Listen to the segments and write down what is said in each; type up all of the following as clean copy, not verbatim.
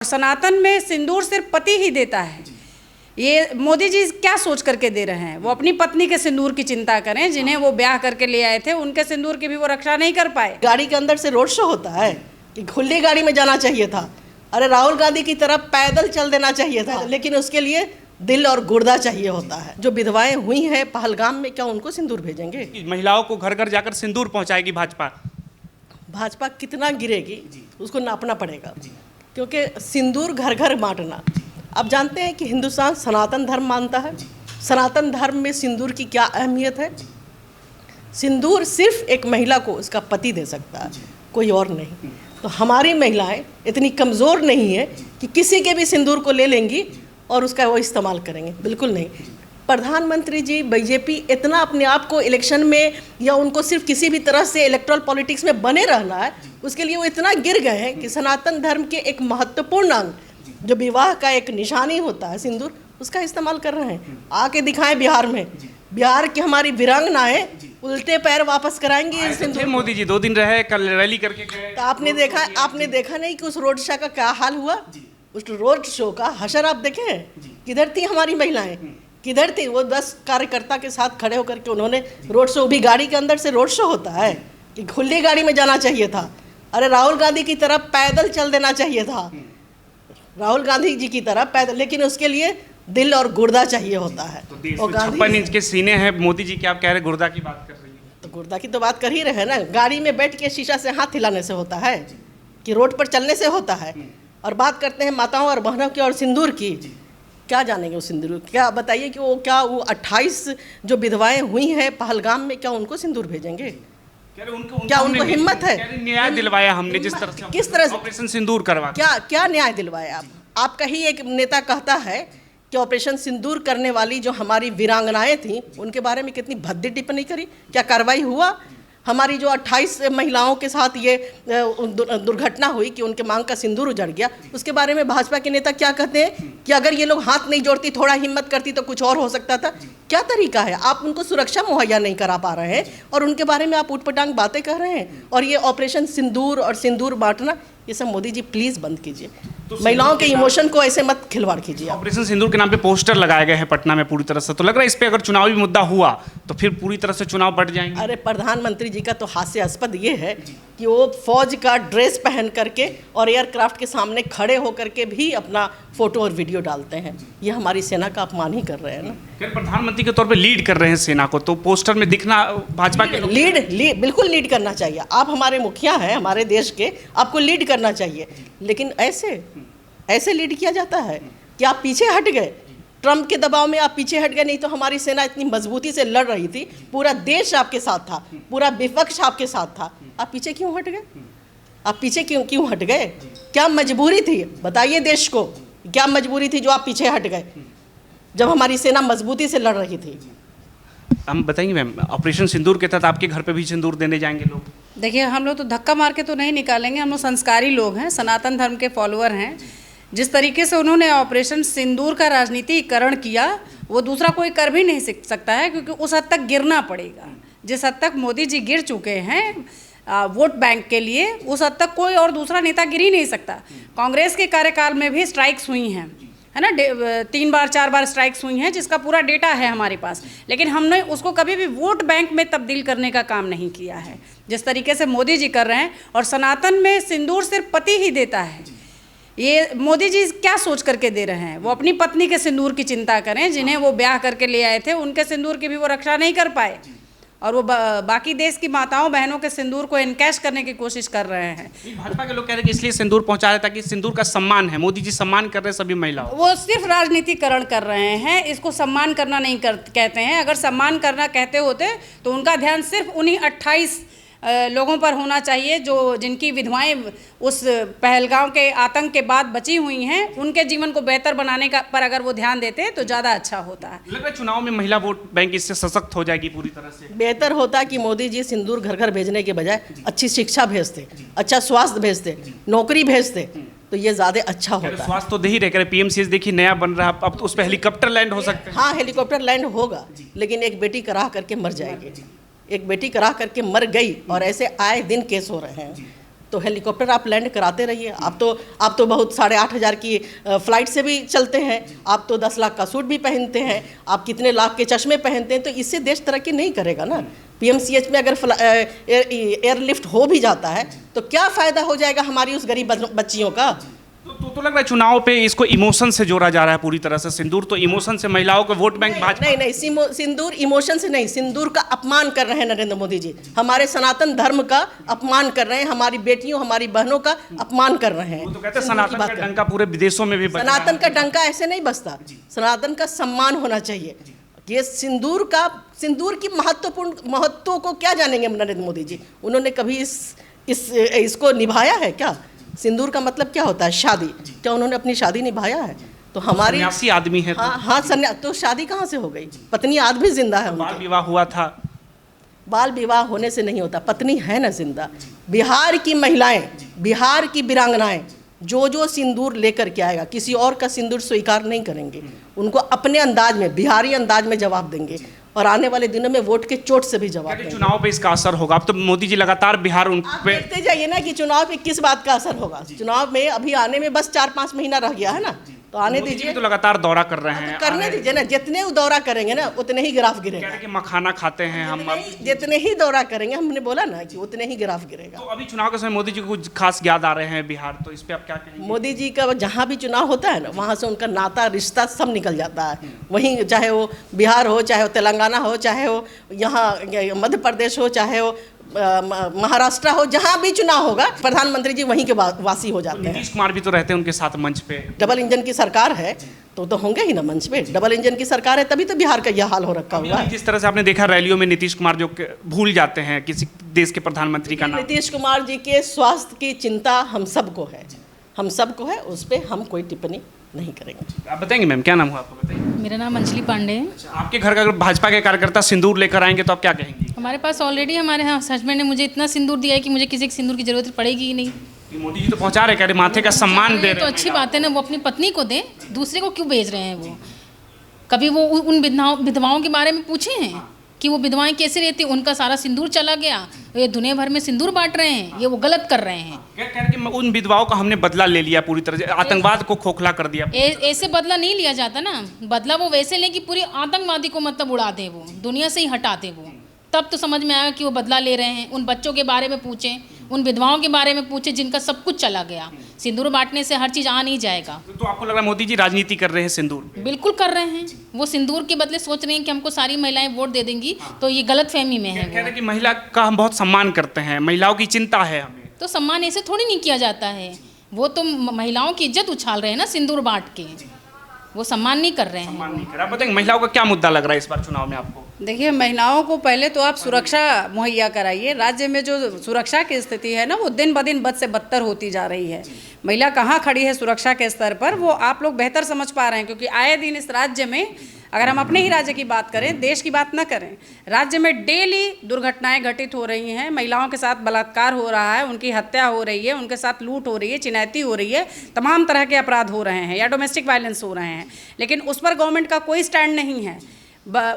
सनातन में सिंदूर सिर्फ पति ही देता है। ये मोदी जी क्या सोच करके दे रहे हैं? वो अपनी पत्नी के सिंदूर की चिंता करें, जिन्हें वो ब्याह करके ले आए थे उनके सिंदूर की भी वो रक्षा नहीं कर पाए। गाड़ी के अंदर से रोड शो होता है कि खुली गाड़ी में जाना चाहिए था। अरे राहुल गांधी की तरफ पैदल चल देना चाहिए था, लेकिन उसके लिए दिल और गुर्दा चाहिए होता है। जो विधवाएं हुई हैं पहलगाम में, क्या उनको सिंदूर भेजेंगे? महिलाओं को घर घर जाकर सिंदूर पहुंचाएगी भाजपा। भाजपा कितना गिरेगी उसको नापना पड़ेगा, क्योंकि सिंदूर घर घर बांटना। आप जानते हैं कि हिंदुस्तान सनातन धर्म मानता है। सनातन धर्म में सिंदूर की क्या अहमियत है? सिंदूर सिर्फ एक महिला को उसका पति दे सकता है, कोई और नहीं। तो हमारी महिलाएं इतनी कमज़ोर नहीं है कि किसी के भी सिंदूर को ले लेंगी और उसका वो इस्तेमाल करेंगे, बिल्कुल नहीं। प्रधानमंत्री जी, बीजेपी इतना अपने आप को इलेक्शन में या उनको सिर्फ किसी भी तरह से इलेक्टोरल पॉलिटिक्स में बने रहना है, उसके लिए वो इतना गिर गए हैं कि सनातन धर्म के एक महत्वपूर्ण अंग जो विवाह का एक निशानी होता है सिंदूर, उसका इस्तेमाल कर रहे हैं। आके दिखाएं बिहार में, बिहार की हमारी वीरांगनाएं उल्टे पैर वापस कराएंगी सिंदूर। मोदी जी 2 दिन रहे, कल रैली करके गए। तो आपने देखा नहीं कि उस रोड शो का क्या हाल हुआ? उस रोड शो का हशर आप देखें, किधर थी हमारी महिलाएं, किधर थी? वो 10 कार्यकर्ता के साथ खड़े होकर के उन्होंने रोड शो, भी गाड़ी के अंदर से रोड शो होता है कि खुली गाड़ी में जाना चाहिए था। अरे राहुल गांधी की तरफ पैदल चल देना चाहिए था, राहुल गांधी जी की तरफ पैदल, लेकिन उसके लिए दिल और गुर्दा चाहिए होता है। तो 56 इंच के सीने हैं मोदी जी, क्या आप कह रहे गुर्दा की बात कर रही है? तो गुर्दा की तो बात कर ही रहे हैं ना। गाड़ी में बैठ के शीशा से हाथ हिलाने से होता है कि रोड पर चलने से होता है? और बात करते हैं माताओं और बहनों की और सिंदूर की। क्या जानेंगे वो सिंदूर? क्या बताइए कि वो 28 जो विधवाएं हुई हैं पहलगाम में, क्या उनको सिंदूर भेजेंगे? क्या उनको हिम्मत है? न्याय दिलवाया हमने, जिस तरह से किस तरह से ऑपरेशन सिंदूर करवा। क्या न्याय दिलवाया? आपका ही एक नेता कहता है कि ऑपरेशन सिंदूर करने वाली जो हमारी वीरांगनाएं थीं उनके बारे में कितनी भद्दी टिप्पणी करी। क्या कार्रवाई हुआ? हमारी जो 28 महिलाओं के साथ ये दुर्घटना हुई कि उनके मांग का सिंदूर उजड़ गया, उसके बारे में भाजपा के नेता क्या कहते हैं कि अगर ये लोग हाथ नहीं जोड़ती, थोड़ा हिम्मत करती तो कुछ और हो सकता था। क्या तरीका है? आप उनको सुरक्षा मुहैया नहीं करा पा रहे हैं और उनके बारे में आप उटपटांग बातें कर रहे हैं। और ये ऑपरेशन सिंदूर और सिंदूर बांटना, ये सब मोदी जी प्लीज़ बंद कीजिए। महिलाओं के इमोशन को ऐसे मत खिलवाड़ कीजिए। ऑपरेशन सिंदूर के नाम पे पोस्टर लगाए गए हैं पटना में पूरी तरह से, तो लग रहा है इस पे अगर चुनावी मुद्दा हुआ तो फिर पूरी तरह से चुनाव बढ़ जाएंगे। अरे प्रधानमंत्री जी का तो हास्यास्पद ये है कि वो फौज का ड्रेस पहन करके और एयरक्राफ्ट के सामने खड़े होकर के भी अपना फोटो और वीडियो डालते हैं। ये हमारी सेना का अपमान ही कर रहे हैं ना। फिर प्रधानमंत्री के तौर पे लीड कर रहे हैं सेना को, तो पोस्टर में दिखना भाजपा के लीड बिल्कुल लीड करना चाहिए। आप हमारे मुखिया हैं हमारे देश के, आपको लीड करना चाहिए। लेकिन ऐसे लीड किया जाता है कि आप पीछे हट गए, ट्रम्प के दबाव में आप पीछे हट गए। नहीं तो हमारी सेना इतनी मजबूती से लड़ रही थी, पूरा देश आपके साथ था, पूरा विपक्ष आपके साथ था। आप पीछे क्यों हट गए? आप पीछे क्यों हट गए? क्या मजबूरी थी? बताइए देश को, क्या मजबूरी थी जो आप पीछे हट गए जब हमारी सेना मजबूती से लड़ रही थी? हम बताएंगे मैम, ऑपरेशन सिंदूर के तहत आपके घर पे भी सिंदूर देने जाएंगे लोग? देखिए, हम लोग तो धक्का मार के तो नहीं निकालेंगे। हम लोग संस्कारी लोग हैं, सनातन धर्म के फॉलोअर हैं। जिस तरीके से उन्होंने ऑपरेशन सिंदूर का राजनीतिकरण किया, वो दूसरा कोई कर भी नहीं सकता है, क्योंकि उस हद तक गिरना पड़ेगा। जिस हद तक मोदी जी गिर चुके हैं वोट बैंक के लिए, उस हद तक कोई और दूसरा नेता गिर ही नहीं सकता। कांग्रेस के कार्यकाल में भी स्ट्राइक्स हुई हैं, है ना, 3 बार 4 बार स्ट्राइक्स हुई हैं, जिसका पूरा डेटा है हमारे पास। लेकिन हमने उसको कभी भी वोट बैंक में तब्दील करने का काम नहीं किया है, जिस तरीके से मोदी जी कर रहे हैं। और सनातन में सिंदूर सिर्फ पति ही देता है। ये मोदी जी क्या सोच करके दे रहे हैं? वो अपनी पत्नी के सिंदूर की चिंता करें, जिन्हें वो ब्याह करके ले आए थे उनके सिंदूर की भी वो रक्षा नहीं कर पाए। और वो बाकी देश की माताओं बहनों के सिंदूर को इनकैश करने की कोशिश कर रहे हैं। भाजपा के लोग कह रहे हैं कि इसलिए सिंदूर पहुंचा रहे ताकि सिंदूर का सम्मान है, मोदी जी सम्मान कर रहे हैं सभी महिलाओं। वो सिर्फ राजनीतिकरण कर रहे हैं, इसको सम्मान करना नहीं कहते हैं। अगर सम्मान करना कहते होते तो उनका ध्यान सिर्फ उन्हीं 28 लोगों पर होना चाहिए जिनकी विधवाएं उस पहलगाम के आतंक के बाद बची हुई हैं। उनके जीवन को बेहतर बनाने का पर अगर वो ध्यान देते तो ज़्यादा अच्छा होता है। लग रहा है चुनाव में महिला वोट बैंक इससे सशक्त हो जाएगी पूरी तरह से। बेहतर होता कि मोदी जी सिंदूर घर घर भेजने के बजाय अच्छी शिक्षा भेजते, अच्छा स्वास्थ्य भेजते, नौकरी भेजते, तो ये ज़्यादा अच्छा होता। स्वास्थ्य तो दे ही रहे, पीएमसीएच देखिए नया बन रहा है, अब तो उस पर हेलीकॉप्टर लैंड हो सकता है। हाँ, हेलीकॉप्टर लैंड होगा, लेकिन एक बेटी कराह करके मर जाएगी। एक बेटी कराह करके मर गई और ऐसे आए दिन केस हो रहे हैं। तो हेलीकॉप्टर आप लैंड कराते रहिए। आप तो बहुत 8,500 की फ़्लाइट से भी चलते हैं, आप तो 10 लाख का सूट भी पहनते हैं, आप कितने लाख के चश्मे पहनते हैं, तो इससे देश तरक्की नहीं करेगा ना। PMCH में अगर एयरलिफ्ट हो भी जाता है तो क्या फ़ायदा हो जाएगा हमारी उस गरीब बच्चियों का। तो लग रहा है चुनाव पे इसको इमोशन से जोड़ा जा रहा है पूरी तरह से। सिंदूर तो इमोशन से, महिलाओं के वोट बैंक भाजपा नहीं, सिंदूर इमोशन से नहीं, सिंदूर का अपमान कर रहे हैं नरेंद्र मोदी जी। हमारे सनातन धर्म का अपमान कर रहे हैं, हमारी बेटियों हमारी बहनों का अपमान कर रहे हैं। वो तो कहते हैं सनातन का डंका पूरे विदेशों में भी बज रहा है। सनातन का डंका ऐसे नहीं बजता, सनातन का सम्मान होना चाहिए। ये सिंदूर की महत्व को क्या जानेंगे नरेंद्र मोदी जी। उन्होंने कभी इसको निभाया है क्या? सिंदूर का मतलब क्या होता है? शादी। क्या उन्होंने अपनी शादी निभाया है? तो हमारी सन्यासी आदमी है। हाँ तो शादी कहाँ से हो गई? पत्नी आज भी जिंदा है। बाल विवाह हुआ था। बाल विवाह होने से नहीं होता, पत्नी है ना जिंदा। बिहार की महिलाएं, बिहार की वीरांगनाएं जो सिंदूर लेकर के आएगा, किसी और का सिंदूर स्वीकार नहीं करेंगे। उनको अपने अंदाज में, बिहारी अंदाज में जवाब देंगे और आने वाले दिनों में वोट के चोट से भी जवाब देंगे। चुनाव पे इसका असर होगा। अब तो मोदी जी लगातार बिहार उन पे देखते जाइए ना कि चुनाव पे किस बात का असर होगा। चुनाव में अभी आने में बस 4-5 महीना रह गया है ना, तो आने दीजिए। तो लगातार दौरा कर रहे हैं, तो करने दीजिए ना। जितने वो दौरा करेंगे ना उतने ही ग्राफ गिरेगा। कि मखाना खाते हैं हम। जितने ही दौरा करेंगे, हमने बोला ना कि उतने ही ग्राफ गिरेगा। तो अभी चुनाव के समय मोदी जी को कुछ खास याद आ रहे हैं बिहार, तो इस पे आप क्या कहेंगे? मोदी जी का जहाँ भी चुनाव होता है ना, वहाँ से उनका नाता रिश्ता सब निकल जाता है। वहीं चाहे वो बिहार हो, चाहे वो तेलंगाना हो, चाहे वो यहाँ मध्य प्रदेश हो, चाहे वो महाराष्ट्र हो, जहाँ भी चुनाव होगा प्रधानमंत्री जी वहीं के वासी हो जाते हैं। नीतीश कुमार भी तो रहते हैं उनके साथ मंच पे। डबल इंजन की सरकार है तो होंगे ही ना मंच पे। डबल इंजन की सरकार है तभी तो बिहार का यह हाल हो रखा हुआ है। जिस तरह से आपने देखा रैलियों में नीतीश कुमार जो भूल जाते हैं किसी देश के प्रधानमंत्री का नाम। नीतीश कुमार जी के स्वास्थ्य की चिंता हम सबको है, उस पर हम कोई टिप्पणी नहीं करेंगे। आप बताएंगे मैम, क्या नाम हुआ आपका, बताइए। मेरा नाम अंजलि पांडे है। आपके घर का अगर भाजपा के कार्यकर्ता सिंदूर लेकर आएंगे तो आप क्या कहेंगे? हमारे पास ऑलरेडी हमारे हस्बैंड ने मुझे इतना सिंदूर दिया है कि मुझे किसी के सिंदूर की जरूरत पड़ेगी ही नहीं। मोदी जी तो पहुंचा रहे, कह रहे माथे का सम्मान दे रहे तो अच्छी बात है ना, वो अपनी पत्नी को दें, दूसरे को क्यों भेज रहे हैं? वो कभी वो उन विधवाओं के बारे में पूछे हैं कि वो विधवाएं कैसे रहती, उनका सारा सिंदूर चला गया, ये दुनिया भर में सिंदूर बांट रहे हैं, ये वो गलत कर रहे हैं। कह रहे कि उन विधवाओं का हमने बदला ले लिया, पूरी तरह से आतंकवाद को खोखला कर दिया। ऐसे बदला नहीं लिया जाता ना, बदला वो वैसे लें कि पूरी आतंकवादी को मतलब उड़ा दे, वो दुनिया से ही हटा दे। वो तब तो समझ में आएगा कि वो बदला ले रहे हैं। उन बच्चों के बारे में पूछें, उन विधवाओं के बारे में पूछें जिनका सब कुछ चला गया। सिंदूर बांटने से हर चीज़ आ नहीं जाएगा। तो आपको लग रहा है मोदी जी राजनीति कर रहे हैं सिंदूर? बिल्कुल कर रहे हैं। वो सिंदूर के बदले सोच रहे हैं कि हमको सारी महिलाएं वोट दे देंगी, तो ये गलत फहमी में है। कह रहे हैं कि महिला का हम बहुत सम्मान करते हैं, महिलाओं की चिंता है हमें। तो सम्मान ऐसे थोड़ी नहीं किया जाता है। वो तो महिलाओं की इज्जत उछाल रहे हैं ना सिंदूर बांट के, वो सम्मान नहीं कर रहे हैं। सम्मान नहीं कर रहा। आप बताएंगे महिलाओं का क्या मुद्दा लग रहा है इस बार चुनाव में आपको? देखिए, महिलाओं को पहले तो आप सुरक्षा मुहैया कराइए। राज्य में जो सुरक्षा की स्थिति है ना, वो दिन ब दिन बद से बदतर होती जा रही है। महिला कहाँ खड़ी है सुरक्षा के स्तर पर, वो आप लोग बेहतर समझ पा रहे हैं, क्योंकि आए दिन इस राज्य में, अगर हम अपने ही राज्य की बात करें, देश की बात ना करें, राज्य में डेली दुर्घटनाएं घटित हो रही हैं। महिलाओं के साथ बलात्कार हो रहा है, उनकी हत्या हो रही है, उनके साथ लूट हो रही है, चिनैती हो रही है, तमाम तरह के अपराध हो रहे हैं या डोमेस्टिक वायलेंस हो रहे हैं। लेकिन उस पर गवर्नमेंट का कोई स्टैंड नहीं है।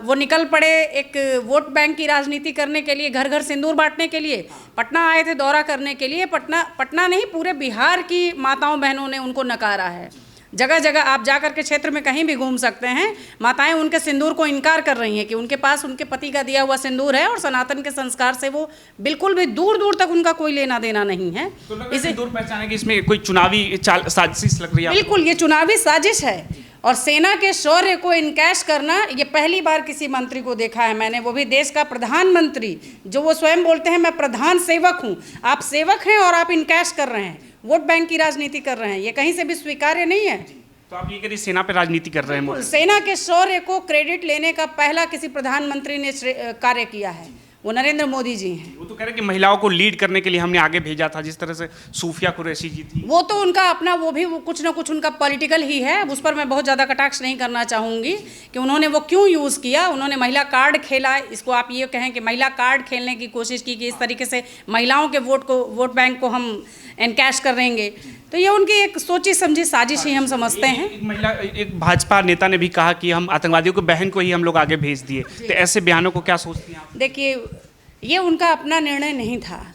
वो निकल पड़े एक वोट बैंक की राजनीति करने के लिए, घर घर सिंदूर बांटने के लिए। पटना आए थे दौरा करने के लिए। पटना नहीं, पूरे बिहार की माताओं बहनों ने उनको नकारा है। जगह जगह आप जा कर के क्षेत्र में कहीं भी घूम सकते हैं, माताएं उनके सिंदूर को इनकार कर रही हैं कि उनके पास उनके पति का दिया हुआ सिंदूर है और सनातन के संस्कार से वो बिल्कुल भी दूर दूर तक उनका कोई लेना देना नहीं है। तो इसे सिंदूर पहचाने की इसमें कोई चुनावी साजिश लग रही है? बिल्कुल, ये चुनावी साजिश है। और सेना के शौर्य को इनकैश करना, ये पहली बार किसी मंत्री को देखा है मैंने, वो भी देश का प्रधानमंत्री, जो वो स्वयं बोलते हैं मैं प्रधान सेवक हूँ। आप सेवक हैं और आप इनकैश कर रहे हैं, वोट बैंक की राजनीति कर रहे हैं, ये कहीं से भी स्वीकार्य नहीं है। तो आप ये कह रही सेना पे राजनीति कर रहे हैं? सेना के शौर्य को क्रेडिट लेने का पहला किसी प्रधानमंत्री ने कार्य किया है, वो नरेंद्र मोदी जी हैं। वो तो कह रहे हैं कि महिलाओं को लीड करने के लिए हमने आगे भेजा था, जिस तरह से सूफिया कुरैशी जी थी। वो तो उनका अपना, वो कुछ ना कुछ उनका पॉलिटिकल ही है। उस पर मैं बहुत ज़्यादा कटाक्ष नहीं करना चाहूँगी कि उन्होंने वो क्यों यूज़ किया। उन्होंने महिला कार्ड खेला, इसको आप ये कहें कि महिला कार्ड खेलने की कोशिश की कि इस तरीके से महिलाओं के वोट बैंक को हम एनकैश करेंगे। तो ये उनकी एक सोची समझी साजिश ही हम समझते हैं। एक भाजपा नेता ने भी कहा कि हम आतंकवादियों को, बहन को ही हम लोग आगे भेज दिए। तो ऐसे बयानों को क्या सोचती हैं आप? देखिए, ये उनका अपना निर्णय नहीं था।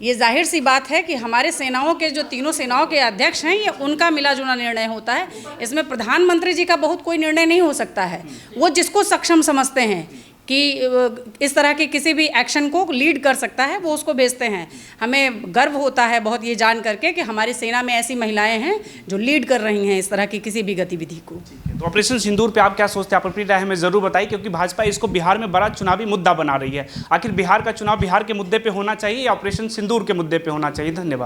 ये जाहिर सी बात है कि हमारे सेनाओं के जो तीनों सेनाओं के अध्यक्ष हैं, ये उनका मिला जुला निर्णय होता है। इसमें प्रधानमंत्री जी का बहुत कोई निर्णय नहीं हो सकता है। वो जिसको सक्षम समझते हैं कि इस तरह के किसी भी एक्शन को लीड कर सकता है, वो उसको भेजते हैं। हमें गर्व होता है बहुत ये जान करके कि हमारी सेना में ऐसी महिलाएं हैं जो लीड कर रही हैं इस तरह की किसी भी गतिविधि को। तो ऑपरेशन सिंदूर पे आप क्या सोचते हैं? आप अपनी राय हमें ज़रूर बताइए, क्योंकि भाजपा इसको बिहार में बड़ा चुनावी मुद्दा बना रही है। आखिर बिहार का चुनाव बिहार के मुद्दे पे होना चाहिए या ऑपरेशन सिंदूर के मुद्दे पे होना चाहिए? धन्यवाद।